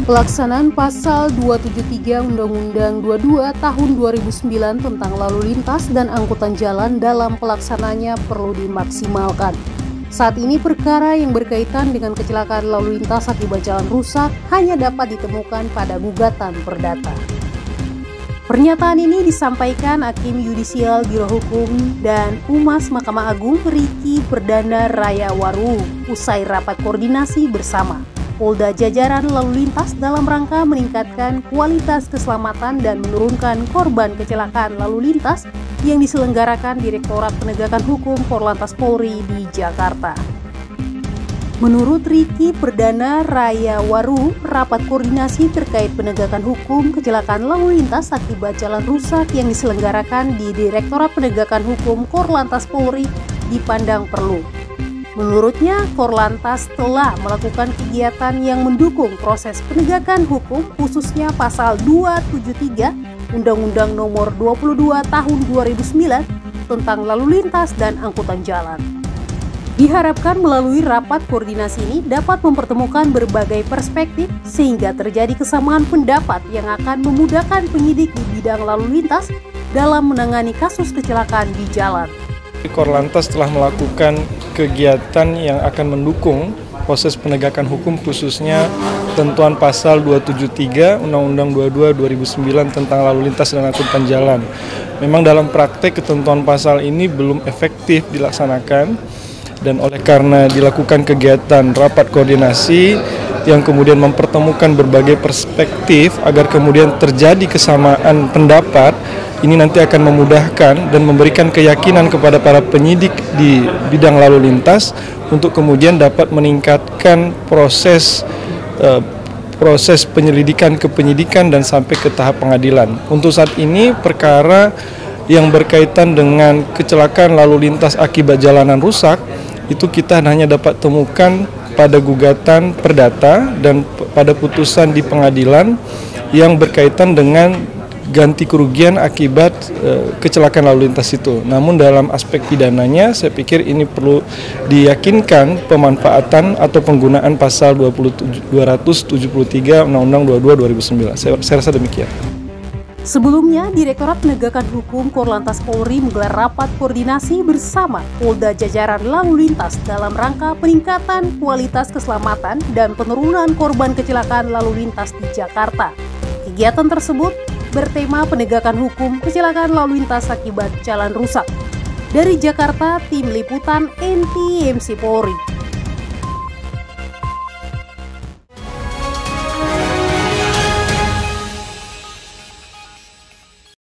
Pelaksanaan Pasal 273 Undang-Undang 22 Tahun 2009 tentang lalu lintas dan angkutan jalan dalam pelaksananya perlu dimaksimalkan. Saat ini perkara yang berkaitan dengan kecelakaan lalu lintas akibat jalan rusak hanya dapat ditemukan pada gugatan perdata. Pernyataan ini disampaikan Hakim Yudisial Biro Hukum dan Humas Mahkamah Agung Ricky Perdana Rayawaru usai rapat koordinasi bersama Polda jajaran lalu lintas dalam rangka meningkatkan kualitas keselamatan dan menurunkan korban kecelakaan lalu lintas yang diselenggarakan Direktorat Penegakan Hukum Korlantas Polri di Jakarta. Menurut Ricky Perdana Rayawaru, rapat koordinasi terkait penegakan hukum kecelakaan lalu lintas akibat jalan rusak yang diselenggarakan di Direktorat Penegakan Hukum Korlantas Polri dipandang perlu. Menurutnya, Korlantas telah melakukan kegiatan yang mendukung proses penegakan hukum khususnya Pasal 273 Undang-Undang Nomor 22 Tahun 2009 tentang lalu lintas dan angkutan jalan. Diharapkan melalui rapat koordinasi ini dapat mempertemukan berbagai perspektif sehingga terjadi kesamaan pendapat yang akan memudahkan penyidik di bidang lalu lintas dalam menangani kasus kecelakaan di jalan. Korlantas telah melakukan kegiatan yang akan mendukung proses penegakan hukum khususnya ketentuan Pasal 273 Undang-Undang 22 2009 tentang lalu lintas dan angkutan jalan. Memang dalam praktek ketentuan pasal ini belum efektif dilaksanakan dan oleh karena dilakukan kegiatan rapat koordinasi yang kemudian mempertemukan berbagai perspektif agar kemudian terjadi kesamaan pendapat, ini nanti akan memudahkan dan memberikan keyakinan kepada para penyidik di bidang lalu lintas untuk kemudian dapat meningkatkan proses penyelidikan ke penyidikan dan sampai ke tahap pengadilan. Untuk saat ini perkara yang berkaitan dengan kecelakaan lalu lintas akibat jalanan rusak itu kita hanya dapat temukan pada gugatan perdata dan pada putusan di pengadilan yang berkaitan dengan ganti kerugian akibat kecelakaan lalu lintas itu. Namun dalam aspek pidananya saya pikir ini perlu diyakinkan pemanfaatan atau penggunaan pasal 273 Undang-Undang 22 2009. Saya rasa demikian. Sebelumnya, Direktorat Penegakan Hukum Korlantas Polri menggelar rapat koordinasi bersama Polda jajaran lalu lintas dalam rangka peningkatan kualitas keselamatan dan penurunan korban kecelakaan lalu lintas di Jakarta. Kegiatan tersebut bertema penegakan hukum kecelakaan lalu lintas akibat jalan rusak. Dari Jakarta, Tim Liputan NTMC Polri.